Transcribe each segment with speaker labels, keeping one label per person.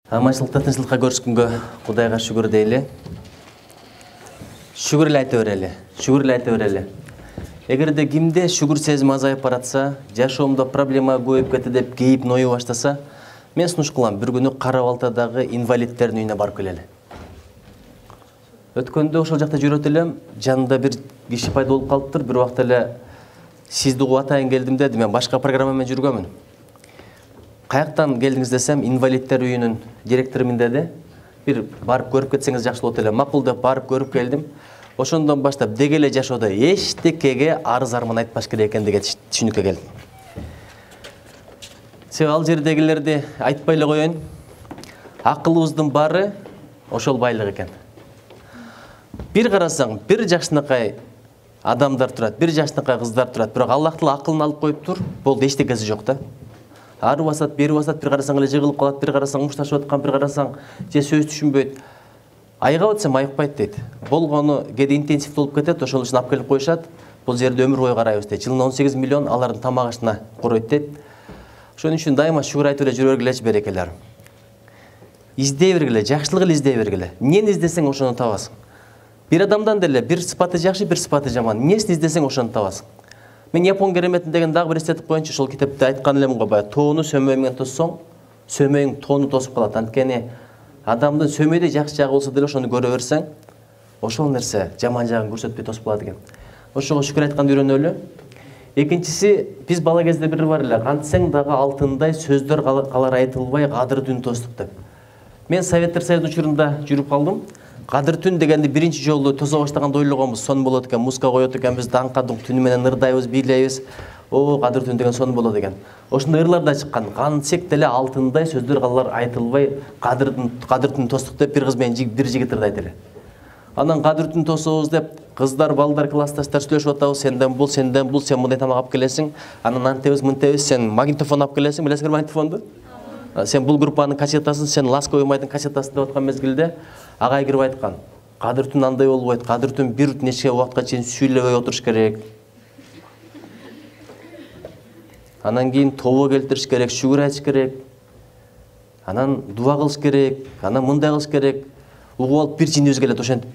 Speaker 1: Аманчылыкта тынччылыкка көрүшкөнгө Кудайга шүгүр дейли. Шүгүр эле айта берели. Шүгүр эле айта берели. Эгерде кимде шүгүр сезими азайып баратса, жашоомдо проблема көбөйүп кетти деп кейип ною баштаса, мен сунуш кылам бир күнү Кара Балтадагы инвалидтердин үйүнө барып келели. Өткөндө ошол жакта жүрөт элем, жанында бир киши пайда болуп калыптыр. Бир убакта эле сизди угуп атайын келдим деди. Мен башка программа менен жүргөмүн. Каяктан келдиңиз десем, инвалидтер үйүнүн директорумун деди. Бир барып көрүп кетсеңиз жакшы болот эле. Макул деп барып көрүп келдим. Ошондон баштап деги эле жашоодо эчтекеге арыз арман айтпаш керек экендиге түшүнүккө келдим. Себеби ал жердегилерди айтпай эле коеюн. Акылыбыздын баары ошол байлык экен. Бир карасаң, бир жакшынакай адамдар турат, бир жакшынакай кыздар турат, бирок Аллах Таала акылын алып коюптур. Болду, эчтекеси жок да. Ары басат, бери басат, бир карасаң эле жыгылып калат, бир карасаң мушташып аткан, бир карасаң же сөз түшүнбөйт. Айга өтсөм айыкпайт дейт. Болгону кээде интенсив болуп кетет, ошол үчүн алып келип коюшат. Бул жерде өмүр бою карайбыз дейт. Жылына 18 миллион алардын тамак ашына куройт дейт. Ошон үчүн дайыма шүгүр айтып эле жүрө бергилечи берекелер. Издей бергиле, жакшылык эле издей бергиле. Эмнени издесең ошону табасың. Бир адамдан деле бир сыпаты жакшы, бир сыпаты жаман. Эмнесин издесең ошону табасың. Мен Япон кереметин деген дагы бир эстетип коеюнчу, ошол китепте айткан элем го баягы тоону сөмөй менен тоссоң, сөмөйүң тоону тосуп калат. Анткени адамдын сөмөйдө жакшы жагы болсо деле ошону көрө берсең, ошол нерсе жаман жагын көрсөтпөй тосуп калат экен. Ошого шүкүр айтканды үйрөнөлү. Экинчиси, биз бала кезде бир бар эле, кантсең дагы алтындай сөздөр калар айтылбай кадыр түн тостук деп. Мен Советтер Союзунун учурунда жүрүп калдым. Кадыр түн дегенди биринчи жолу тосо баштаганда ойлогонбуз, сон болот экен, музыка коет экенбиз, даңкадың түнү менен ырдайбыз, бийлейбиз. О, кадыр түн деген сон болот экен. Ошондой ырлар да чыккан. Кантсек деле алтындай сөздөр калар айтылбай кадыр түн тостук деп бир кыз менен бир жигит ырдайт эле. Анан кадыр түн тособуз деп кыздар, балдар, классташтар сүйлөшүп атабыз. Сенден бул, сен мындай тамак алып келесиң. Анан антебиз, мынтебиз, сен магнитофон алып келесиң, билесиңби магнитофонду? Сен бул группанын кассетасын, сен Ласковый майдын кассетасын деп аткан мезгилде агай кирип айткан. Кадыр түн андай болбойт. Кадыр түн бир нече убакытка чейин сүйлөбөй отуруш керек. Анан кийин тобо келтириш керек, шүгүр айтыш керек. Анан дуа кылыш керек, анан мындай кылыш керек. Угуп алып бир жинибиз келет, ошентип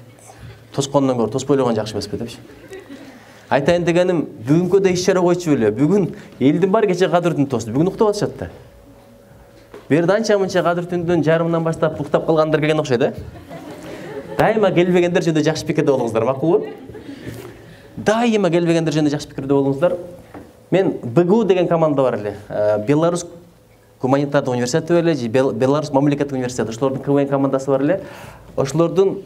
Speaker 1: тоскондон көрө тоспой эле койгон жакшы эмеспи депчи. Айтайын дегеним, бүгүнкү да иш чара койчу беле. Бүгүн элдин баары кече кадыр түн тосту. Бүгүн уктап атышат да. Берде анча-мынча кадыр түндүн жарымынан баштап уктап калгандар келген окшойт, да? Дайыма келбегендер жөнүндө жакшы пикирде болуңуздар, макулбу? Дайыма келбегендер жөнүндө жакшы пикирде болуңуздар. Мен БГУ деген команда бар эле. Беларусь гуманитардык университети бар эле, же Беларусь мамлекеттик университети. Ошолордун КВН командасы бар эле. Ошолордун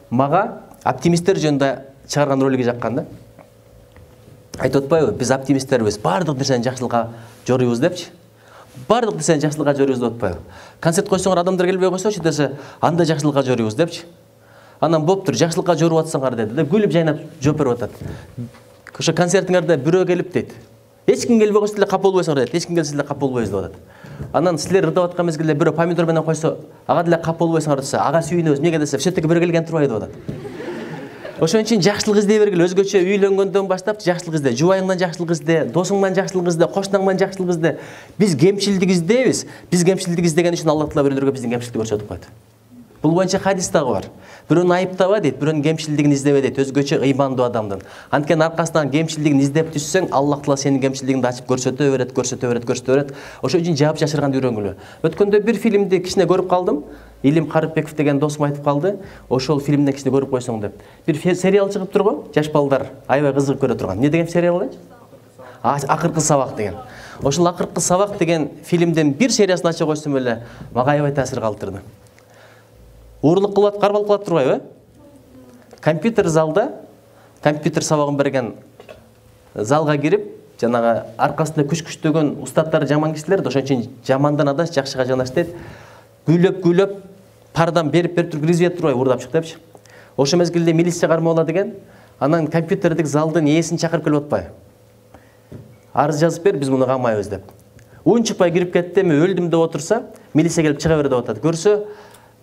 Speaker 1: мага оптимисттер жөнүндө чыгарган ролиги жаккан да. Айтып атпайбы, биз оптимисттербиз, баардык нерсени жакшылыкка жоруйбуз депчи. Баардык нерсени жакшылыкка жоруйбуз деп атпайбы. Концерт койсоңор адамдар келбей койсочу десе, анда жакшылыкка жоруйбуз депчи. Анан боптур, жакшылыкка жоруп атсаңар деди. Күлүп жайнап жооп берип атат. Ошо концертиңерде бирөө келип дейт. Эч ким келбей койсо деле кап болбойсуңар дейт. Эч ким келсе деле кап болбойбуз деп атат. Анан силер ырдап аткан мезгилде бирөө помидор менен койсо, ага деле кап болбойсуңар десе, ага сүйүнөбүз. Эмнеге десе, все-таки бирөө келген турбайбы деп атат. Ошон үчүн жакшылык издей бергиле. Өзгөчө үйлөнгөндөн баштап жакшылык изде, жубайыңдан жакшылык изде, досуңдан жакшылык изде, кошунаңдан жакшылык изде. Биз кемчилдик издейбиз. Биз кемчилдик издеген үчүн Аллах Таала бирөөлөргө биздин кемчиликти көрсөтүп койт. Бул боюнча хадис дагы бар. Бирөөнү айыптаба дейт, бирөөнүн кемчилдигин издебе дейт, өзгөчө ыймандуу адамдын. Анткени аркасынан кемчилдигин издеп түшсөң, Аллах Таала сенин кемчилдигиңди ачып көрсөтө берет. Ошон үчүн жаап жашырганды үйрөнгүлө. Өткөндө бир фильмди кичине көрүп калдым. Илим Карыпбеков деген досум айтып калды. Ошол фильмден кичине көрүп койсоң деп. Бир сериал чыгып турго, жаш балдар аябай кызыгып көрө турган. Эмне деген сериал эле? Акыркы сабак деген. Ошол Акыркы сабак деген фильмден бир сериясын ача койсом эле мага аябай таасир калтырды. Уурлук кылат, карбал кылат турбайбы? Компьютер залда, компьютер сабагын берген залга кирип, жанагы аркасында күч-күчтөгөн устаттары жаман кишилер, ошон үчүн жамандан адаш, жакшыга жанаш дейт. Күйлөп, пардан берип туруп киргизип турбайбы, уурдап чык депчи. Ошол мезгилде милиция кармоо болот экен. Анан компьютердик залдын ээсин чакырып келип атпайбы? Арыз жазып бер, биз муну камайбыз деп. Унчукпай кирип кетти, мен өлдүм деп отурса, милиция келип чыга бер деп атат. Көрсө,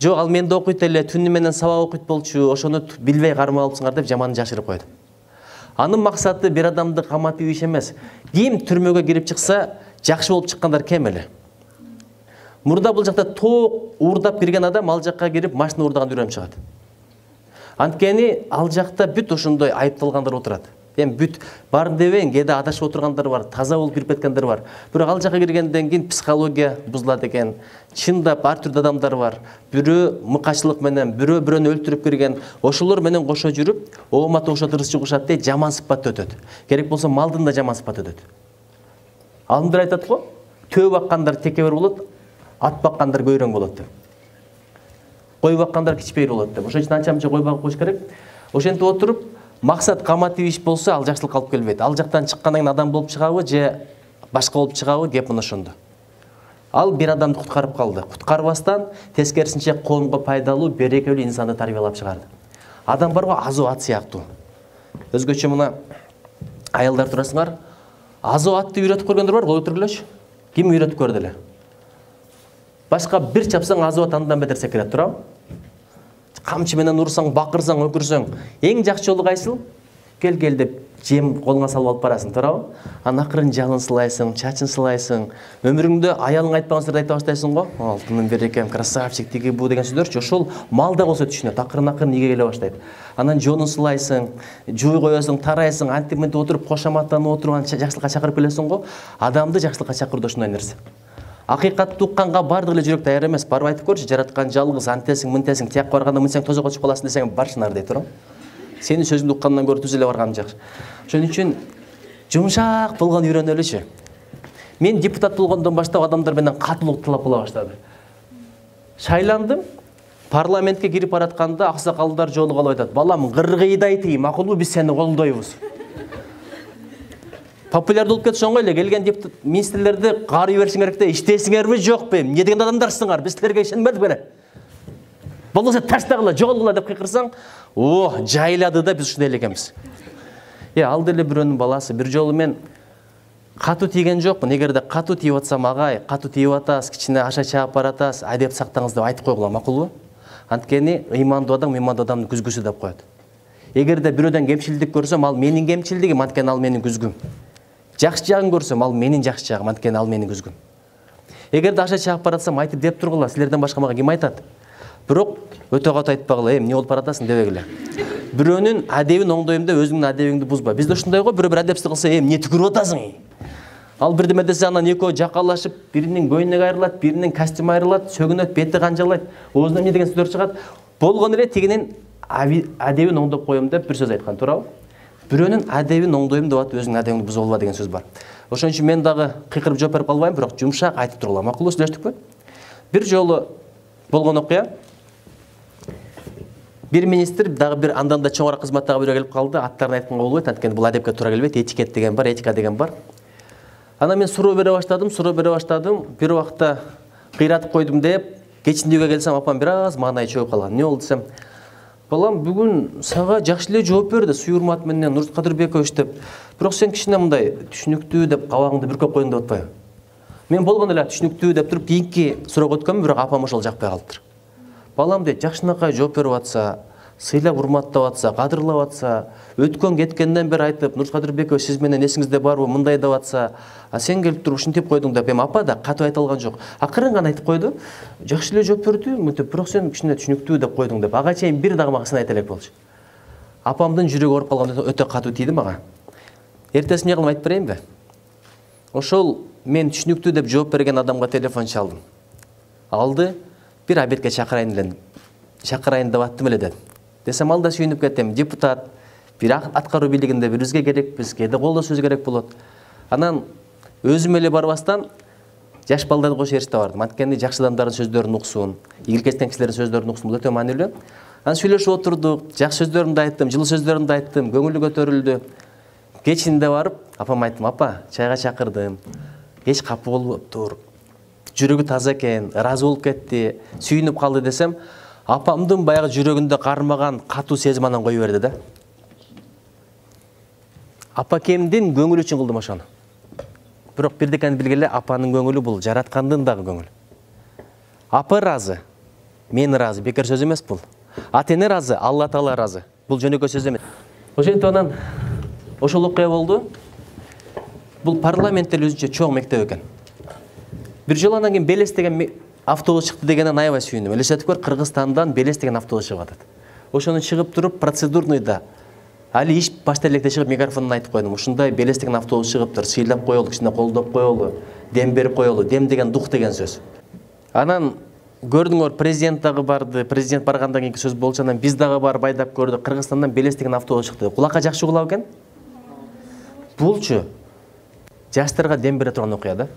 Speaker 1: жок, ал менде окуйт эле, түнү менен сабак окуйт болчу, ошону билбей кармап алыпсыңар деп жаманын жашырып койду. Анын максаты бир адамды каматып иш эмес. Ким түрмөгө кирип чыкса, жакшы болуп чыккандар кем эле. Мурда бул жакта тоок уурдап кирген адам ал жакка кирип машина уурдаганды үйрөнүп чыгат. Анткени ал жакта бүт ошондой айыпталгандар отурат. Эми бүт барын дебейин, кээде адашып отургандар бар, таза болуп кирип кеткендер бар. Бирок ал жакка киргенден кийин психология бузулат экен. Чындап ар түрдүү адамдар бар. Бирөө мыкачылык менен, бирөө бирөөнү өлтүрүп кирген. Ошолор менен кошо жүрүп, оомат ошо дырыс чыгышат дейт, жаман сыпатта өтөт. Керек болсо малдын да жаман сыпаты өтөт. Алымдар айтат го, төө баккандар текебер болот, ат баккандар көйрөң болот деп. Кой баккандар кичпейир болот деп. Ошон үчүн анча-мынча кой багып коюш керек. Ошентип отуруп, максат каматып иш болсо, ал жакшылыкка алып келбейт. Ал жактан чыккандан кийин адам болуп чыгабы же башка болуп чыгабы, кеп мына ошондо. Ал бир адамды куткарып калды. Куткарбастан тескерисинче коомго пайдалуу, берекелүү инсанды тарбиялап чыгарды. Адам бар го азо ат сыяктуу. Өзгөчө мына аялдар турасыңар, азо атты үйрөтүп көргөндөр бар, кол көтөргүлөчү. Ким үйрөтүп көрдү эле? Башка бир чапсаң азо ат андан бетер секирет, турабы? Камчы менен урсаң, бакырсаң, өкүрсөң, эң жакшы жолу кайсыл? Кел деп жем колуңа салып алып барасың, турабы? Анан акырын жалын сылайсың, чачын сылайсың. Өмүрүңдө аялың айтпаган сөздөрдү айта баштайсың го. Алтыным берекем, красавчик, тиги бу деген сөздөрчү. Ошол малда болсо түшүнөт, акырын иге келе баштайт. Анан жонун сылайсың, жуй коесуң, тарайсың, антип отуруп, кошаматтанып отуруп, жакшылыкка чакырып келесиң го. Адамды жакшылыкка чакыруу ушундай нерсе. Акыйкатты укканга бардык эле жүрөк даяр эмес. Барып айтып көрчү, жараткан жалгыз, антесиң, мынтесиң, тияк барганда мынсең тозокко чыгып каласың десең, баршынар дейт, турам. Сенин сөзүңдү уккандан көрө түз эле барган жакшы. Ошон үчүн жумшак болгон үйрөнөлүчү. Мен депутат болгондон баштап адамдар менен катылуу талап кыла баштады. Шайландым, парламентке кирип баратканда аксакалдар жолугуп алып айтат: "Балам, кыргыйдай тий, макулбу, биз сени колдойбуз." Популярдуу болуп кетсең эле, келген депутат министрлерди карый беришиң керек да, иштейсиңерби, жокпу? Эмне деген адамдарсыңар? Биз силерге ишенбедик беле. Болбосо таштагыла, жоголгула деп кыйкырсаң, жайлады да, биз ушундай эле экенбиз. Ал деле бирөөнүн баласы. Бир жолу мен катуу тийген жокмун. Эгерде катуу тийип атсам, агай, катуу тийип атасыз, кичине аша чаап баратасыз, адеп сактаңыз деп айтып койгула, макулбу? Анткени ыймандуу адамды күзгүсү деп коет. Эгерде бирөөдөн кемчилдик көрсөм, ал менин кемчилдигим, анткени ал менин күзгүм. Жакшы жагын көрсөм, ал менин жакшы жагым, анткени ал менин күзгүм. Эгерде аша чаап баратсам, айтып деп тургула, силерден башка мага ким айтат? Бирок өтө катуу айтпагыла, эмне болуп баратасың дебегиле. Бирөөнүн адебин оңдойм деп өзүңдүн адебиңди бузба. Бизде ушундай го, бирөө бир адепсиз кылса, эмне түкүрүп атасың? Ал бирдеме десе, анан экөө жакалашып, биринин көйнөгү айрылат, биринин костюму айрылат, сөгүнөт, бети канжалайт, оозунан эмне деген сөздөр чыгат. Болгон эле тигинин адебин оңдоп коем деп бир сөз айткан, туурабы? Бирөөнүн адебин оңдойм деп атып, өзүңдүн адебиңди бузуп алба деген сөз бар. Ошон үчүн мен дагы кыйкырып жооп берип калбайм, бирок жумшак айтып тургула. Макулбу, сүйлөштүкпү? Бир жолу болгон окуя. Бир министр дагы бир андан да чоңураак кызматтагы бирөө келип калды. Аттарын айтканга болбойт, анткени бул адепке туура келбейт. Этикет деген бар, этика деген бар. Анан мен суроо бере баштадым. Бир убакта кыйратып койдум деп, кечинде үйгө келсем, апам бир аз маанай чөгүп калган. Эмне болду десем, балам, бүгүн сага жакшы эле жооп берди, суй урмат менен Нурсултан Кадырбекович деп. Бирок сен кичине мындай түшүнүктүү деп кабагыңды бүркөп койдуң деп атпайбы? Мен болгон эле түшүнүктүү деп туруп, кийинки суроого өткөм, бирок апам ошол жакпай калыптыр. Балам дейт, жакшынакай жооп берип атса, сыйлап урматтап атса, кадырлап атса, өткөн кеткенден бери айтып, Нурсултан Кадырбекович сиз менен эсиңизде барбы, мындай деп атса, сен келип туруп ушинтип койдуң деп. Эми апа да катуу айта алган жок. Акырын гана айтып койду. Жакшы эле жооп берди, мынтип, бирок сен кичине түшүнүктүү деп койдуң деп. Ага чейин бир дагы мага сын айта элек болчу. Апамдын жүрөгү ооруп калган, өтө катуу тийди мага. Эртесин эмне кылып айтып берейинби? Ошол мен түшүнүктүү деп жооп берген адамга телефон чалдым. Алды, бир обедке чакырайын деп аттым эле дедим. Десем, ал да сүйүнүп кетем. Депутат, бир аткаруу бийлигинде бирибизге керекпиз, кээде колдо сөз керек болот. Анан өзүм эле барбастан жаш балдарды кошуп ээрчитип бардым. Анткени жакшы адамдардын сөздөрүн уксун, ийгилик эткен кишилердин сөздөрүн уксун, бул өтө маанилүү. Анан сүйлөшүп отурдук, жакшы сөздөрүмдү айттым, жылуу сөздөрүмдү айттым, көңүлү көтөрүлдү. Кечинде барып, апама айттым, апа, чайга чакырдым. Эч капы болбоптур. Жүрөгү таза экен, ыраазы болуп кетти, сүйүнүп калды десем, апамдын баягы жүрөгүндө кармаган катуу сезим анан кой берди да. Апа кемдин көңүлү үчүн кылдым ошону. Бирок бирдекени билгиле, апанын көңүлү бул жараткандын дагы көңүлү. Апа ыраазы, мен ыраазы, бекер сөз эмес бул. Ата эне ыраазы, Алла Таала ыраазы. Бул жөнөкөй сөз эмес. Ошентип анан ошол окуя болду. Бул парламент деле өзүнчө чоң мектеп экен. Бир жолу анан кийин Белес деген автобус чыкты дегенде аябай сүйүндүм. Элестетип көр, Кыргызстандан Белес деген автобус чыгып атат. Ошону чыгып туруп процедурныйда али иш башта электе чыгып микрофондон айтып койдум. Ушундай Белес деген автобус чыгыптыр, сыйлап коелу, кичине колдоп коелу, дем берип коелу. Дем деген дух деген сөз. Анан көрдүңөр, президент дагы барды. Президент баргандан кийинки сөз болчу, анан биз дагы барып айдап көрдүк. Кыргызстандан Белес деген автобус чыкты. Кулакка жакшы угулабы экен? Булчу жаштарга дем бере турган окуя да.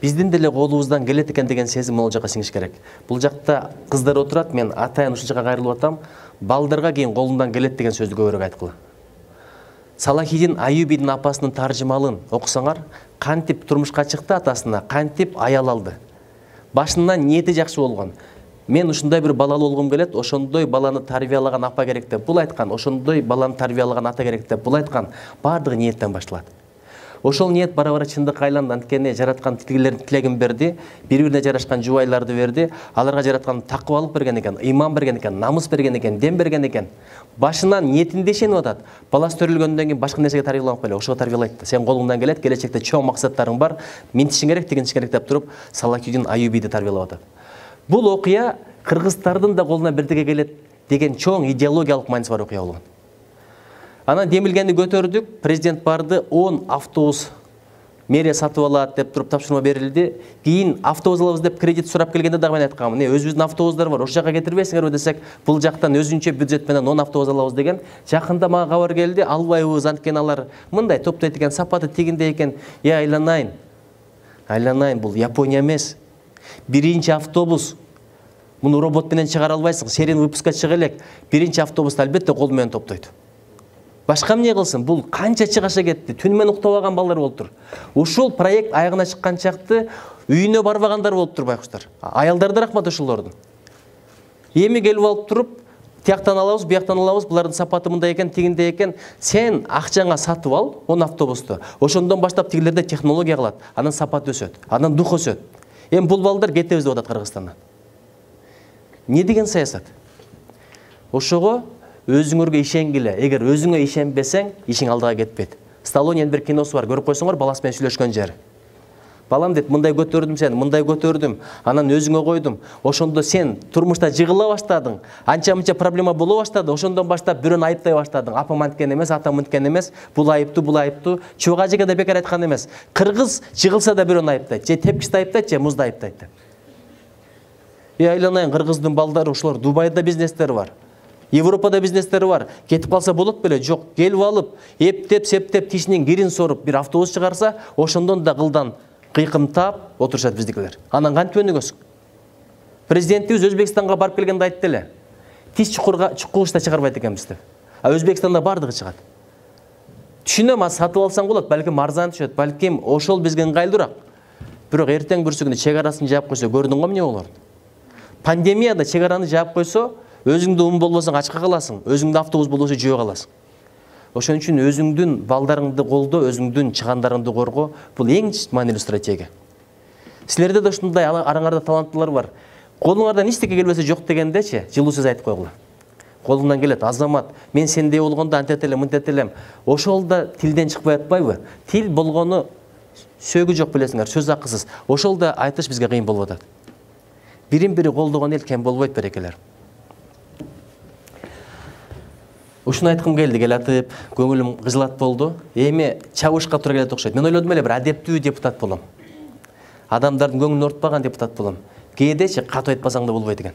Speaker 1: Биздин деле колубуздан келет экен деген сезим могул жака сиңиш керек. Бул жакта кыздар отурат, мен атайын ушул жака кайрылып атам. Балдарга кийин колундан келет деген сөздү көбүрөөк айткыла. Салахидин Аюбидин апасынын таржымалын окусаңар, кантип турмушка чыкты атасына, кантип аял алды. Башынан ниети жакшы болгон. Мен ушундай бир балалуу болгум келет, ошондой баланы тарбиялаган апа керек деп бул айткан, ошондой баланы тарбиялаган ата керек деп бул айткан. Бардыгы ниеттен башталат. Ошол ниет бара-бара чындыкка айланды. Анткени жараткан тилегин берди, бири-бирине жарашкан жубайларды берди. Аларга жараткан такыбалык берген экен, иман берген экен, намыс берген экен, дем берген экен. Башынан ниетинде ишенип атат. Баласы төрөлгөндөн кийин башка нерсеге тарбияланып койбой, ошого тарбиялайт. Сен колуңдан келет, келечекте чоң максаттарың бар, минтишиң керек, тигинтишиң керек деп туруп, Салахидин Аюбиди тарбиялап атат. Бул окуя кыргыздардын да колуна бирдеге келет деген чоң идеологиялык мааниси бар окуя болгон. Анан демилгенди көтөрдүк, президент барды, 10 автобус мэрия сатып алат деп туруп тапшырма берилди. Кийин автобус алабыз деп кредит сурап келгенде дагы мен айткам, өзүбүздүн автобустар бар, ошол жака кетирбейсиңерби десек, бул жактан өзүнчө бюджет менен 10 автобус алабыз деген. Жакында мага кабар келди, албайбыз, анткени алар мындай топтойт экен, сапаты тигиндей экен. Айланайын, бул Япония эмес. Биринчи автобус. Муну робот менен чыгара албайсың, серийный выпуска чыга элек. Биринчи автобусту албетте кол менен топтойт. Башка эмне кылсын? Бул канча чыгаша кетти, түн менен уктабаган балдар болуптур. Ушул проект аягына чыккан чакты үйүнө барбагандар болуптур байкуштар. Аялдарга рахмат ошолордун. Эми келип алып туруп, тияктан алабыз, бияктан алабыз, булардын сапаты мындай экен, тигиндей экен. Сен акчаңа сатып ал 10 автобусту. Ошондон баштап тигилерде технология калат, анан сапат өсөт, анан дух өсөт. Эми бул балдар кетебиз деп атат Кыргызстандан. Не деген саясат? Ошого өзүңөргө ишенгиле. Эгер өзүңө ишенбесең, ишиң алдыга кетпейт. Сталлоненин бир киносу бар, көрүп койсоңор, баласы менен сүйлөшкөн жери. Балам дейт, мындай көтөрдүм сени, мындай көтөрдүм, анан өзүңө койдум. Ошондо сен турмушта жыгыла баштадың, анча-мынча проблема боло баштады, ошондон баштап бирөөнү айыптай баштадың. Апам анткен эмес, атам мынткен эмес, бул айыптуу. Чууга ажыга да бекер айткан эмес. Кыргыз жыгылса да бирөөнү айыптайт, же тепкичти айыптайт, же музду айыптайт деп. Айланайын, кыргыздын балдары ушулар, Дубайда бизнестери бар. Европада бизнестери бар. Кетип калса болот беле? Жок. Келип алып, эптеп, септеп, тишинин кирин соруп, бир автобус чыгарса, ошондон да кылдан кыйкымтап отурушат биздикилер. Анан кантип өнүгөсүң? Президентибиз Өзбекстанга барып келгенде айтты эле. Тиш чукулушта чыгарбайт экенбиз деп. А Өзбекстанда бардыгы чыгат. Түшүнөм, сатып алсаң болот, балким арзан түшөт, балким ошол бизге ыңгайлуураак. Бирок эртең бүрсүгүнү чек арасын жаап койсо, көрдүң го эмне болор? Пандемияда чек араны жаап койсо, өзүңдө ун болбосоң ачка каласың, өзүңдө автобус болбосо жөө каласың. Ошон үчүн өзүңдүн балдарыңды колдоо, өзүңдүн чыгандарыңды коргоо, бул эң маанилүү стратегия. Силерде да ушундай араңарда таланттуулар бар. Колуңардан эчтеке келбесе жок дегендечи, жылуу сөз айтып койгула. Колуңдан келет, азамат, мен сендей болгондо антет элем, мынтет элем. Ошол да тилден чыкпай атпайбы? Тил болгону сөөгү жок билесиңер, сөз акысыз. Ошол да айтыш бизге кыйын болуп атат. Бирин-бири колдогон эл кем болбойт берекелер. Ушуну айткым келди, келатып, көңүлүм кыжылат болду. Эми чабышка туура келет окшойт. Мен ойлодум эле бир адептүү депутат болом. Адамдардын көңүлүн ортпаган депутат болом. Кээдечи катуу айтпасаң да болбойт экен.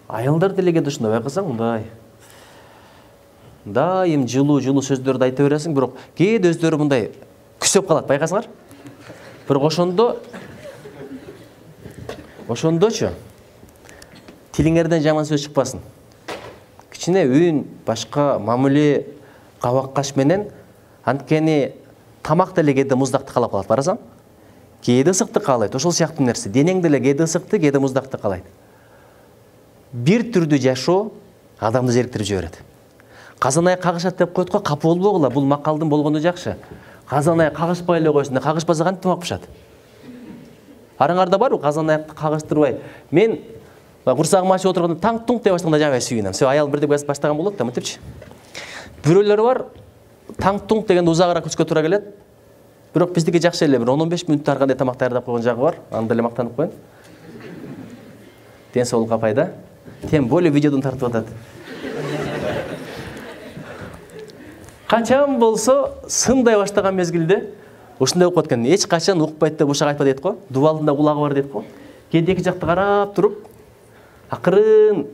Speaker 1: Аялдар деле кээде ушундай байкасаң, мындай. Дайым жылуу сөздөрдү айта бересиң, бирок кээде өздөрү мындай күсөп калат, байкасаңар. Бирок ошондочу тилиңерден жаман сөз чыкпасын. Кичине үн, башка мамиле, кабак каш менен, анткени тамак деле кээде муздакты каалап калат, барасаң. Кээде ысыкты каалайт, ошол сыяктуу нерсе. Денең деле кээде ысыкты, кээде муздакты каалайт. Бир түрдүү жашоо адамды зериктирип жиберет. Казан аяк кагышат деп койт го, капы болбогула, бул макалдын болгону жакшы. Казан аяк кагышпай эле койсун, кагышпаса кантип тамак пышат? Араңарда барбы казан аякты кагыштырбай? Мен курсагым ачып отурганда таң-туң деп баштаганда жабай сүйүнөм. Сө аял бирдеп баштаган болот да, мынтипчи. Бирөөлөр бар, таң-туң дегенде узагыраак күчкө туура келет. Бирок биздики жакшы эле, бир 10-15 мүнөттө ар кандай тамак даярдап койгон жагы бар. Аны деле мактанып коеюн. Ден соолукка пайда. Тем более видеодон тартып атат. Качан болсо сындай баштаган мезгилде ушундай болуп кеткен. Эч качан укпайт деп ушак айтпа дейт го. Дубалдын да кулагы бар дейт го. Кээде эки жакты карап туруп, акырын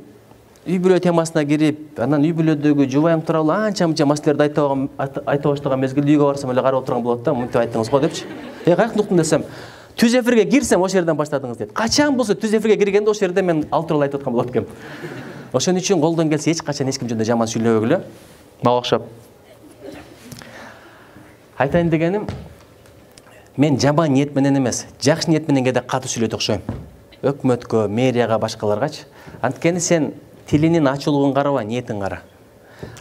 Speaker 1: үй бүлө темасына кирип, анан үй бүлөдөгү жубайым тууралуу анча-мынча маселелерди айта баштаган мезгилде үйгө барсам эле карап отурган болот да, мынтип айттыңыз го депчи. Каяктан уктум десем, түз эфирге кирсем ошол жерден баштадыңыз дейт. Качан болсо түз эфирге киргенде ошол жерде мен ал тууралуу айтып аткан болот экем. Ошон үчүн колдон келсе эч качан эч ким жөнүндө жаман сүйлөбөгүлө. Мага окшоп. Айтайын дегеним, мен жаман ниет менен эмес, жакшы ниет менен кээде катуу сүйлөйт окшойм. Өкмөткө, мэрияга, башкаларгачы. Анткени сен тилинин ачуулугун караба, ниетин кара.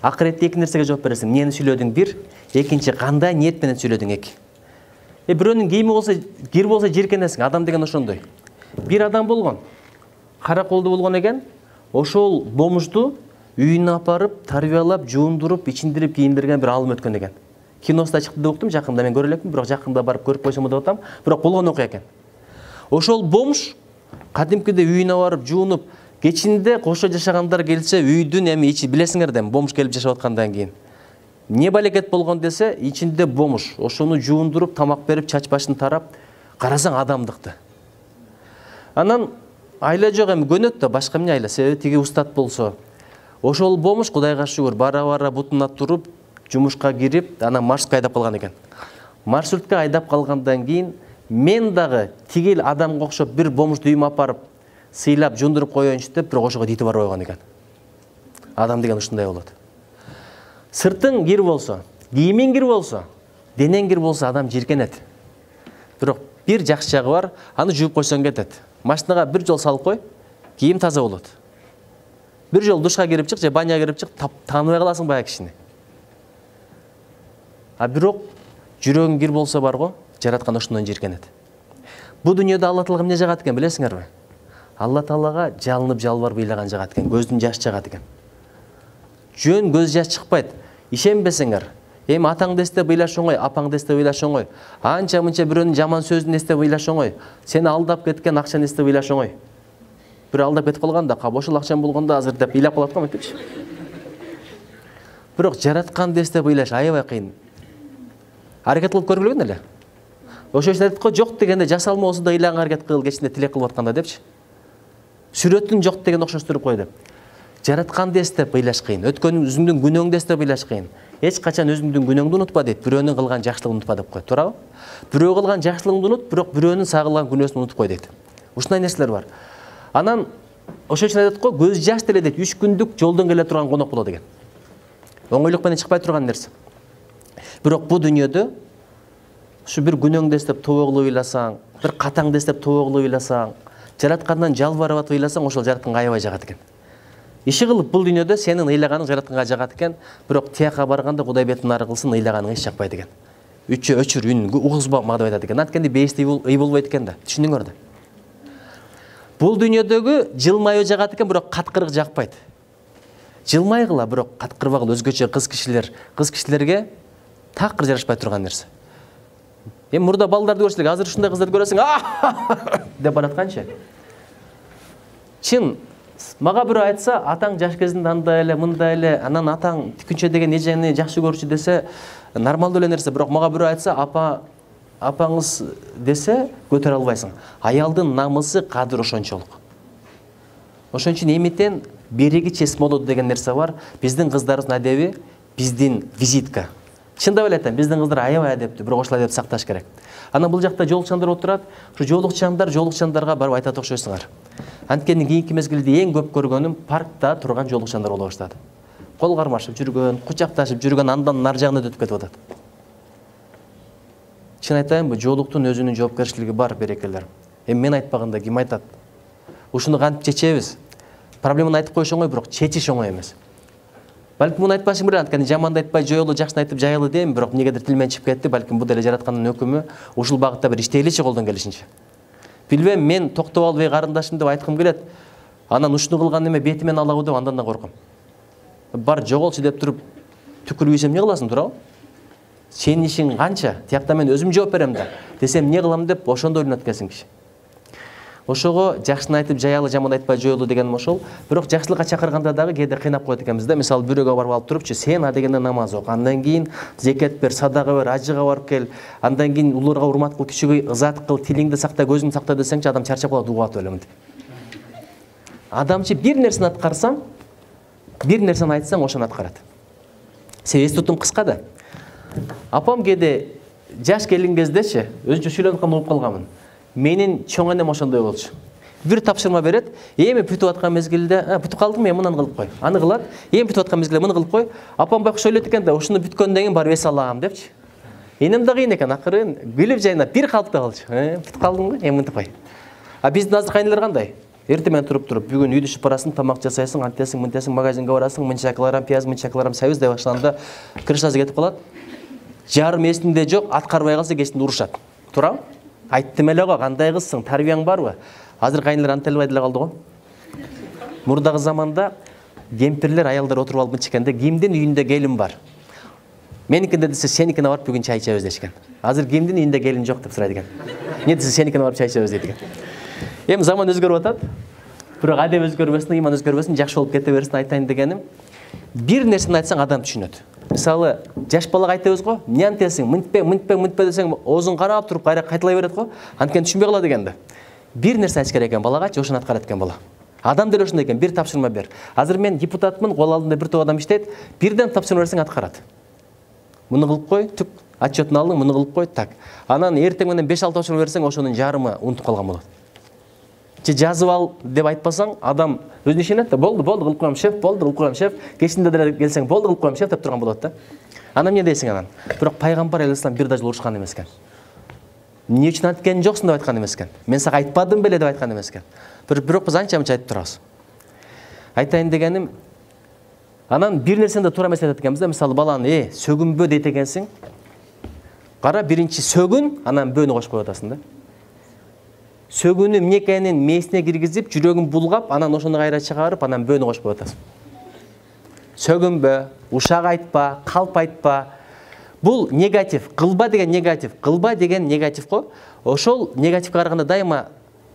Speaker 1: Акыретте эки нерсеге жооп бересиң. Эмнени сүйлөдүң бир, экинчи кандай ниет менен сүйлөдүң эки. Бирөөнүн кийими болсо, кир болсо жиркенесиң. Адам деген ошондой. Бир адам болгон, кара колду болгон экен, ошол бомужду үйүнө апарып, тарбиялап, жуундуруп, ичиндирип, кийиндирген бир алым өткөн экен. Киносунда чыкты деп уктум, жакында мен көрө элекмин, бирок жакында барып көрүп койсом деп атам, бирок болгон окуя экен. Ошол бомж кадимкиде үйүнө барып, жуунуп, кечинде кошо жашагандар келсе, үйдүн эми ичи билесиңер да, бомж келип жашап аткандан кийин. Не балекет болгон десе, ичинде бомж, ошону жуундуруп, тамак берип, чач башын тарап, карасаң адамдыкты. Анан айла жок, эми көнөт да, башка эмне айла, себеби тиги устат болсо. Ошол бомж Кудайга шүгүр, бара-бара бутуна туруп, жумушка кирип, анан маршрутка айдап калган экен. Маршрутка айдап калгандан кийин мен дагы тигил адамга окшоп бир бомжду үйүмө апарып, сыйлап, жундуруп коеюнчу деп, бирок ошого дити барбай койгон экен. Адам деген ушундай болот. Сыртың кир болсо, кийимиң кир болсо, денең кир болсо адам жиркенет. Бирок бир жакшы жагы бар, аны жууп койсоң кетет. Машинага бир жол салып кой, кийим таза болот. Бир жол душка кирип чык же баняга кирип чык, тааныбай каласың баягы кишини. А бирок жүрөгүң кир болсо бар го, жараткан ошондон жиркенет. Бу дүйнөдө Алла Таалага эмне жагат экен билесиңерби? Алла Таалага жалынып жалбарып ыйлаган жагат экен, көздүн жаш жагат экен. Жөн көз жаш чыкпайт. Ишенбесеңер, эми атаңды эстеп ыйлаш оңой, апаңды эстеп ыйлаш оңой. Анча-мынча бирөөнүн жаман сөзүн эстеп ыйлаш оңой. Сени алдап кеткен акчаны эстеп ыйлаш оңой. Бир алдап кетип калганда, ошол акчам болгондо азыр деп ыйлап калат го мынтипчи. Бирок жаратканды эстеп ыйлаш аябай кыйын. Аракет кылып көргүлөгүн эле. Ошол үчүн айтат го, жок дегенде жасалмоосун да ыйлаганга аракет кыл, кечинде тилек кылып атканда депчи. Сүрөтүн жок деген окшоштуруп кой деп. Жаратканды эстеп ыйлаш кыйын, өткөн өзүңдүн күнөөңдү эстеп ыйлаш кыйын. Эч качан өзүңдүн күнөөңдү унутпа дейт, бирөөнүн кылган жакшылыгын унутпа деп кой, туурабы? Бирөө кылган жакшылыгыңды унут, бирок бирөөнүн сагылган күнөөсүн унутуп кой дейт. Ушундай нерселер бар. Анан ошол үчүн айтат го, көз жаш деле дейт, 3 күндүк жолдон келе турган конок болот деген. Оңойлук менен чыкпай турган нерсе. Бирок бу дүйнөдө ушу бир күнөөңдү эстеп тобо кылып ыйласаң, бир катаңды эстеп тобо кылып ыйласаң, жараткандан жалбарып атып ыйласаң, ошол жаратканга аябай жагат экен. Иши кылып бул дүйнөдө сенин ыйлаганың жаратканга жагат экен, бирок тияка барганда Кудай бетин нары кылсын, ыйлаганың эч жакпайт экен. Үчө өчүр үн угузбак деп айтат экен. Анткени бейисти ый болбойт экен да. Түшүндүңөр да. Бул дүйнөдөгү жылмайуу жагат экен, бирок каткырык жакпайт. Жылмайгыла, бирок каткырбагыла, өзгөчө кыз кишилерге такыр жарашпай турган нерсе. Эми мурда балдарды көрсөк, азыр ушундай кыздарды көрөсүң, деп баратканчы. Чын, мага бирөө айтса, атаң жаш кезинде андай эле, мындай эле, анан атаң тикүнчө деген эжени жакшы көрчү десе, нормалдуу эле нерсе. Бирок мага бирөө айтса, апаңыз десе, көтөрө албайсың. Аялдын намысы, кадыр ошончолук. Ошон үчүн эмитен береги честь молоду деген нерсе бар. Биздин кыздарыбыздын адеби, биздин визитка. Чындап эле айтам, биздин кыздар аябай адептүү, бирок ошол адепти сакташ керек. Анан бул жакта жоолукчандар отурат, ушу жоолукчандарга барып айтат окшойсуңар. Анткени кийинки мезгилде эң көп көргөнүм паркта турган жоолукчандар боло баштады. Кол кармашып жүргөн, кучакташып жүргөн, андан нар жагына өтүп кетип атат. Чын айтайынбы, жоолуктун өзүнүн жоопкерчилиги бар, берекелер. Эми мен айтпаганда ким айтат? Ушуну кантип чечебиз? Проблеманы айтып коюш оңой, бирок чечиш оңой эмес. Балким муну айтпашым керек, анткени жаманды айтпай жоюлу, жакшыны айтып жайылы дейм, бирок эмнегедир тилмен чыгып кетти, балким бул деле жараткандын өкүмү, ушул багытта бир иштейличи колдон келишинче. Билбейм, мен токтоп албай карындашым деп айткым келет. Анан ушуну кылган эме бетимен алабы деп андан да корком. Бар жоголчу деп туруп түкүрүп ийсем эмне кыласың, туурабы? Сенин ишиң канча? Тиякта мен өзүм жооп берем да. Десем, эмне кылам деп ошондо ойлонот экенсиң киши. Ошого жакшыны айтып, жаялы жаман айтпай жоюлу дегеним ошол. Бирок жакшылыкка чакырганда дагы кээде кыйнап коет экенбиз да. Мисалы бирөөгө барып алып турупчу, сен адегенде намаз оку, андан кийин зекет бер, садага бер, ажыга барып кел, андан кийин улууларга урмат кыл, кишиге ызаат кыл, тилиңди сакта, көзүңдү сакта десеңчи, адам чарчап калат, угат өлөм деп. Адамчы бир нерсени аткарсаң, бир нерсени айтсаң, ошону аткарат. Себеби эстутум кыска да. Апам кээде жаш келген кездечи, өзүнчө сүйлөнүп калып угуп калганмын. Менин чоң энем ошондой болчу. Бир тапшырма берет, эми бүтүп аткан мезгилде, бүтүп калдым, эми мындан кылып кой. Аны кылат, эми бүтүп аткан мезгилде муну кылып кой. Апам байкуш ойлойт экен да, ушуну бүткөндөн кийин барып эс алам депчи. Энем да кыйын экен, акырын күлүп жайнап бир калыпта болчу. Бүтүп калдың го, эми мынтип кой. А биздин азыр кайнылар кандай? Эртең менен туруп, бүгүн үйдү ишип барасың, тамак жасайсың, антесиң, мынтесиң, магазинге барасың, мынча килограмм пияз, мынча килограмм сабиз деп баштаганда крышасы кетип калат. Жарым эсинде жок, аткарбай калса кечинде урушат. Туурабы? Айттым эле го, кандай кызсың, тарбияң барбы? Азыр кайнылар антелбай деле калды го. Мурдагы заманда кемпирлер, аялдар отуруп алып ичкенде, кимдин үйүндө келин бар? Меникинде десе, сеникине барып бүгүн чай ичебиз дешкен. Азыр кимдин үйүндө келин жок деп сурайт экен. Эмне десе, сеникине барып чай ичебиз дейт экен. Эми заман өзгөрүп атат. Бирок адеп өзгөрбөсүн, иман өзгөрбөсүн, жакшы болуп кете берсин айтайын дегеним. Бир нерсени айтсаң адам түшүнөт. Мисалы, жаш балага айтабыз го, эмне антесиң, мынтпе десең, оозун карап туруп кайталай берет го. Анткени түшүнбөй калат экен да. Бир нерсе айтыш керек экен балага, ошону аткарат экен бала. Адам деле ошондой экен, бир тапшырма бер. Азыр мен депутатмын, кол алдында бир топ адам иштейт, бирден тапшырма берсең аткарат. Муну кылып кой, түк, отчетун алдың, муну кылып кой, так. Анан эртең менен 5-6 тапшырма берсең, ошонун жарымы унутуп калган болот. Че жазып ал деп айтпасаң, адам өзүнө ишенет да, болду, кылып коем шеф, кылып коем шеф. Кечинде деле келсең, кылып коем шеф деп турган болот да. Анан эмне дейсиң анан? Бирок пайгамбар алейхиссалам бир да жыл урушкан эмес экен. Эмне үчүн анткени жоксуң деп айткан эмес экен. Мен сага айтпадым беле деп айткан эмес экен. Бирок биз анча-мынча айтып турабыз. Айтайын дегеним, анан бир нерсени да туура эмес айтат экенбиз да. Мисалы баланы, сөгүнбө дейт экенсиң. Кара, биринчи сөгүн, анан бөнү кошуп коюп атасың да. Сөгүнү эмне экенин мээсине киргизип, жүрөгүн булгап, анан ошону кайра чыгарып, анан бөнү кошуп коюп атасың. Сөгүнбө, ушак айтпа, калп айтпа. Бул негатив, кылба деген негатив. Кылба деген негатив го. Ошол негативге караганда дайыма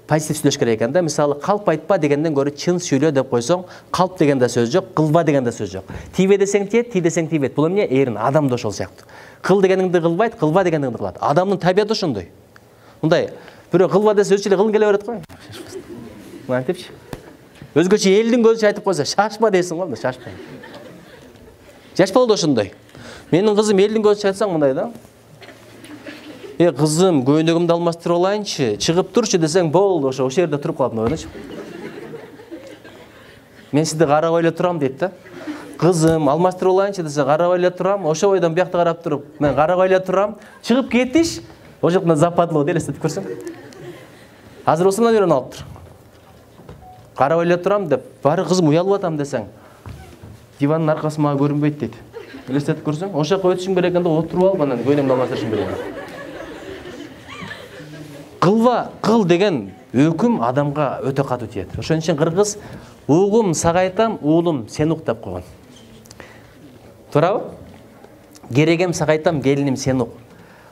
Speaker 1: позитив сүйлөш керек экен да. Мисалы, калп айтпа дегенден көрө чын сүйлө деп койсоң, калп деген да сөз жок, кылба деген да сөз жок. Тийбе десең тиет, тий десең тийбейт. Бул эмне? Эрин адам да ошол сыяктуу. Кыл дегениңди кылбайт, кылба дегениңди кылат. Адамдын табияты ошондой. Мындай бирөө кылба десе өзү эле кылын келе берет го. Мынтипчи. Өзгөчө элдин көзүнчө айтып койсо, шашпа дейсиң го, шашпа. Жаш бала да ошондой. Менин кызым элдин көзүнчө айтсаң мындай да. Кызым, көйнөгүмдү алмаштырып алайынчы, чыгып турчу десең, болду, ошо жерде туруп калат мындай. Мен сизди карап эле турам дейт да. Кызым, алмаштырып алайынчы десе, карап эле турам, ошо бойдон биякта карап туруп, мен карап эле турам, чыгып кетиш, ошол жактан западлоо деп элестетип көрсөң. Азыр осундан үйрөнүп алыптыр. Карап эле турам деп, бары кызым уялып атам десең, дивандын аркасы мага көрүнбөйт дейт. Элестетип көрсөң, ошол жака өтүшүң керек экен да, отуруп алып анан көйнөгүмдү алмаштырышым керек. Кылба, кыл деген өкүм адамга өтө катуу тиет. Ошон үчүн кыргыз угум сага айтам, уулум сен ук деп койгон. Туурабы? Керегем сага айтам, келиним сен ук.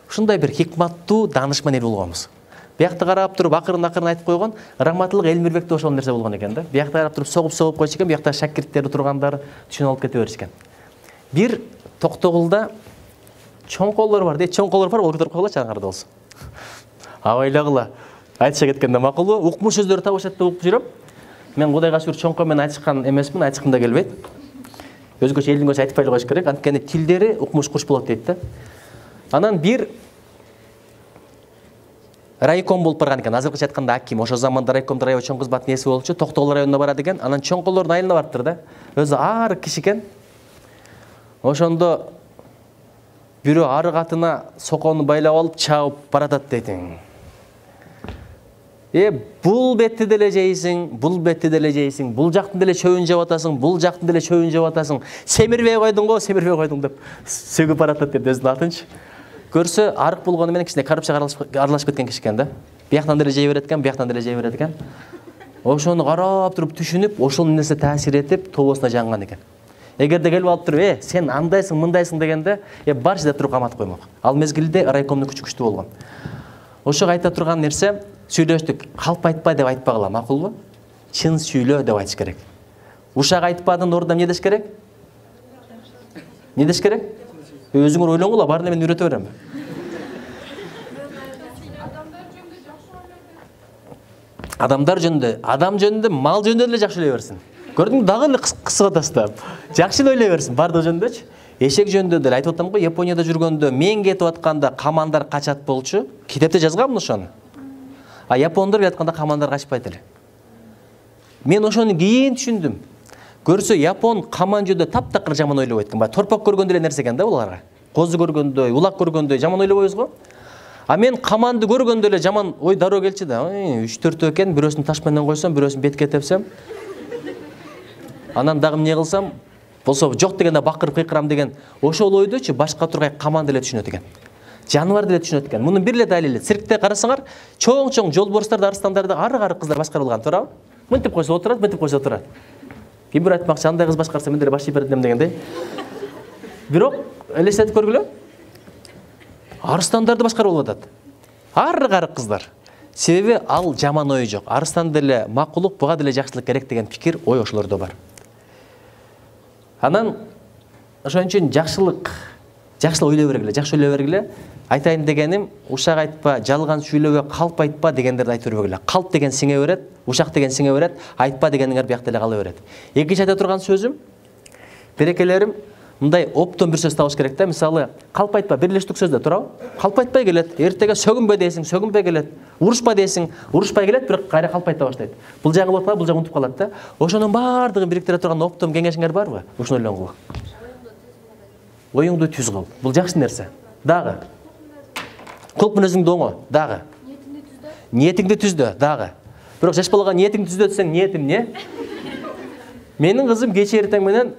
Speaker 1: Ушундай бир хикматтуу данышман эл болгонбуз. Биякта карап туруп акырын айтып койгон, Раматылык Элмирбек да ошол нерсе болгон экен да. Биякта карап туруп согуп койчу экен, биякта шакирттери тургандар түшүнүп алып кете беришкен. Бир Токтогулда чоңколор бар дейт, чоңколор бар, ол кетип койгула чаңгырда болсо. Абайлагыла. Айтыша кеткенде макулбу? Укмуш сөздөрү табышат деп угуп жүрөм. Мен Кудайга шүгүр чоңко менен айтышкан эмесмин, айтышкым да келбейт. Өзгөчө элдин көзү айтпай эле коюш керек, анткени тилдери укмуш куш болот дейт да. Анан бир райком болуп барган экен, азыркыча айтканда аким. Ошол заманда райкомдо район чоң кызматтын ээси болчу, Токтогул районуна барат экен. Анан чоңколордун айылына барыптыр да. Өзү ар киши экен. Ошондо бирөө арык атына сокону байлап алып чабып баратат дейтин. Бул бетти деле жейсиң, бул бетти деле жейсиң, бул жактын деле чөбүн жеп атасың, бул жактын деле чөбүн жеп атасың. Семирбей койдуң го, семирбей койдуң деп сөгүп баратат деп өзүнүн атынчы. Көрсө арык болгону менен кичине коррупцияга аралашып кеткен киши экен да. Бияктан деле жей берет экен, бияктан деле жей берет экен. Ошону карап туруп түшүнүп, ошол нерсе таасир этип тобосуна жаңган экен. Эгерде келип алып туруп, сен андайсың, мындайсың дегенде, бар жерде туруп каматып коймок. Ал мезгилде райкомдун күчү күчтүү болгон. Ошого айта турган нерсе, сүйлөштүк. Калп айтпа деп айтпагыла, макулбу? Чын сүйлө деп айтыш керек. Ушак айтпадын ордуна эмне деш керек? Не деш керек? Өзүңөр ойлоңгула, баарын мен үйрөтө берем. Адамдар жөнүндө, адам жөнүндө, мал жөнүндө эле жакшы ойлой берсин. Көрдүңбү, дагы эле кысып атасыздар. Жакшы эле ойлой берсин, бардыгы жөнүндөчү. Эшек жөнүндө деле айтып атам го, Японияда жүргөндө мен кетип атканда камандар качат болчу. Китепте жазганмын ошону. А япондор келип атканда камандар качпайт эле. Мен ошону кийин түшүндүм. Көрсө Япон каман жөнүндө таптакыр жаман ойлобойт экен. Торпак көргөндө эле нерсе экен да буларга. Козу көргөндөй, улак көргөндөй жаман ойлобойбуз го. А мен каманды көргөндө эле жаман ой дароо келчү да. 3-4 экен, бирөөсүн таш менен койсом, бирөөсүн бетке тепсем. Анан дагы эмне кылсам, болсо жок дегенде бакырып кыйкырам деген ошол ойдучу башка тургай каман деле түшүнөт экен. Жаныбар деле түшүнөт экен. Мунун бир эле далили. Циркте карасаңар, чоң-чоң жолборстарды, арстандарды ары-ары кыздар башкарылган, туурабы? Мынтип койсо отурат, мынтип койсо отурат. Ким бир айтмакчы, андай кыз башкарса мен деле баш ийип бердим дегендей. Бирок элестетип көргүлө. Арстандарды башкарып атат. Ары-ары кыздар. Себеби ал жаман ой жок. Арстан деле макулук, буга деле жакшылык керек деген пикир, ой ошолордо бар. Анан ошон үчүн жакшылык ойлой бергиле, жакшы ойлой бергиле. Айтайын дегеним, ушак айтпа, жалган сүйлөбө, калп айтпа дегендерди айтып бергиле. Калп деген сиңе берет, ушак деген сиңе берет, айтпа дегениңер биякта эле кала берет. Экинчи айта турган сөзүм, берекелерим, мындай оптон бир сөз табыш керек да. Мисалы, калп айтпа, бирлештик сөздө туурабы? Калп айтпай келет, эртеге сөгүнбө дейсиң, сөгүнбөй келет. Урушпа дейсиң, урушпай келет, бирок кайра калп айта баштайт. Бул жагы болуп калат, бул жагы унутуп калат да. Ошонун баардыгын бириктире турган оптом кеңешиңер барбы? Ушуну ойлоңгула. Оюңду түз кыл. Бул жакшы нерсе. Дагы. Кылп мүнөзүңдү оңо, дагы. Ниетиңди түздө, дагы. Бирок жаш балага ниетиңди түздө десең, ниетим эмне? Менин кызым кечээ эртең менен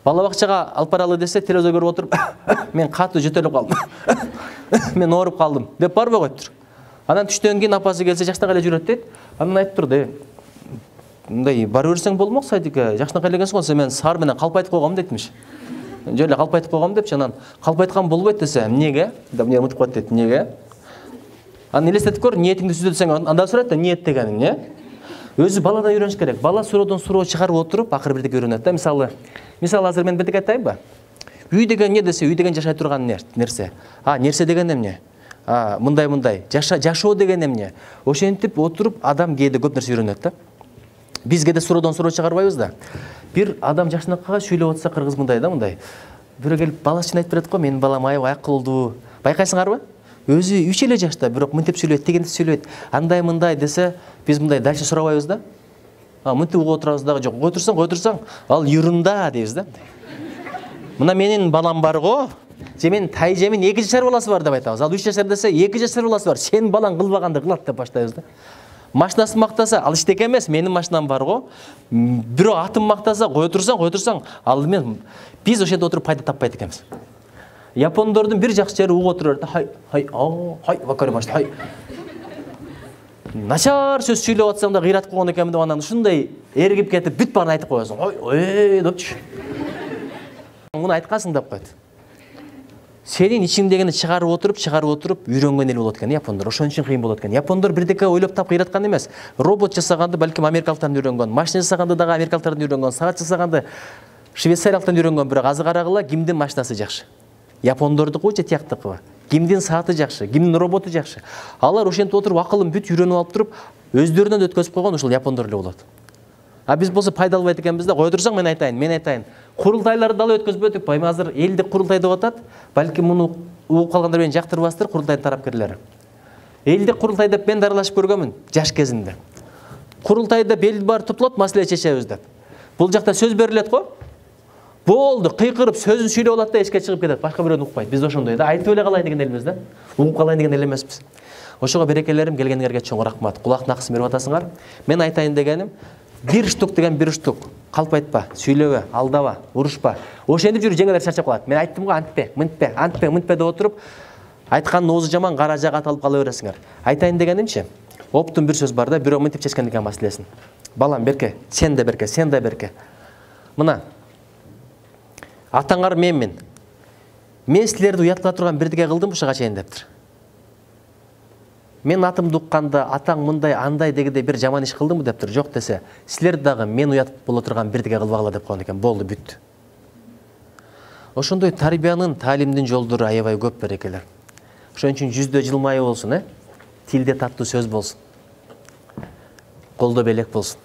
Speaker 1: бала бакчага алып баралы десе, телевизор көрүп отуруп, мен катуу жөтөлүп калдым. Мен ооруп калдым деп барбай коюптур. Анан түштөн кийин апасы келсе, жакшынака эле жүрөт дейт. Анан айтып турду, мындай бара берсең болмок, Сайдике, жакшынака элегенсиң го, мен саар менен калп айтып койгом дейтмиш. Жөн эле калп айтып койгом депчи, анан калп айткан болбойт десе, эмнеге? Деп эмне унутуп калат дейт, эмнеге? Анан элестетип көр, ниетиңди түздө десең, анда сурайт да, ниет деген эмне? Өзү баладан үйрөнүш керек. Бала суроодон суроо чыгарып отуруп, акыры бирдеке үйрөнөт да. Мисалы азыр мен бирдеке айтайынбы? Үй деген эмне десе, үй деген жашай турган нерсе. Нерсе деген эмне? Мындай. Жашоо деген эмне? Ошентип отуруп адам кээде көп нерсе үйрөнөт да. Биз кээде суроодон суроо чыгарбайбыз да. Бир адам жакшынакка сүйлөп атса, кыргыз мындай да, мындай. Бирөө келип баласын айтып берет го, менин балам аябай акылдуу. Байкайсыңарбы? Өзү 3 эле жашта, бирок мынтип сүйлөйт, дегенди сүйлөйт. Андай мындай десе, биз мындай дальше сурабайбыз да. Мынтип угуп отурабыз дагы, жок, кой турсаң, ал юрунда дейбиз да. Мына менин балам бар го, мен тайжемин 2 жашар баласы бар деп айтабыз. Ал 3 жашар десе, 2 жашар баласы бар. Сенин балаң кылбаганды кылат деп баштайбыз да. Машинасын мактаса, ал иштеке эмес, менин машинам бар го. Бирөө атын мактаса, кой турсаң, ал мен биз ошентип отуруп пайда таппайт экенбиз. Япондордун бир жакшы жери угуп отуруп хай, вакари башты, хай. Начар сөз сүйлөп атсам да кыйратып койгон экенмин деп анан ушундай эргип кетип бүт баарын айтып коесуң. Ой, депчи. Муну айткансың деп койт. Сенин ичиңдегини чыгарып отуруп үйрөнгөн эл болот экен япондор. Ошон үчүн кыйын болот экен. Япондор бирдеке ойлоп тап кыйраткан эмес. Робот жасаганды балким америкалыктардан үйрөнгөн, машина жасаганды дагы америкалыктардан үйрөнгөн, саат жасаганды швейцариялыктан үйрөнгөн, бирок азыр карагыла кимдин машинасы жакшы? Япондордуку же тияктыкыбы? Кимдин сааты жакшы, кимдин роботу жакшы? Алар ошентип отуруп акылын бүт үйрөнүп алып туруп, өздөрүнөн өткөзүп койгон ушул япондор эле болот. Биз болсо пайда албайт экенбиз да. Кой турсаң, мен айтайын. Курултайларды далы өткөзбөдүк. Байма азыр элдик курултай деп атат. Балким муну угуп калгандар менен жактырбастыр, курултайдын тарапкерлери. Элдик курултай деп мен дарылашып көргөмүн жаш кезинде. Курултайда эл бар топлот, маселе чечебиз деп. Бул жакта сөз берилет го. Болду, кыйкырып сөзүн сүйлөп алат да эчке чыгып кетет. Башка бирөөнү укпайт. Биз ошондой да. Айтып эле калайын деген элбиз да. Угуп калайын деген эл эмеспиз. Ошого берекелерим, келгениңерге чоң рахмат. Кулактын акысын берип атасыңар. Мен айтайын дегеним, бир штук деген бир штук. Калп айтпа, сүйлөбө, алдаба, урушпа. Ошентип жүрүп жеңелер чарчап калат. Мен айттым го, антпе, мынтпе деп отуруп, айткандын оозу жаман, кара жак аталып кала бересиңер. Айтайын дегенимчи, оптун бир сөз бар да, бирөө мынтип чечкен экен маселесин. Балам берке, сен да берке. Мына, Атаңар менмин. Мен силерди уяткыла турган бирдике кылдым ушуга чейин дептир. Мен атымды укканда атаң мындай андай дегенде бир жаман иш кылдымбы дептир. Жок десе, силер дагы мен уят боло турган бирдике кылбагыла деп койгон экен. Болду, бүттү. Ошондой тарбиянын, таалимдин жолдору аябай көп берекелер. Ошон үчүн жүздө жылмайы болсун, тилде таттуу сөз болсун. Колдо белек болсун.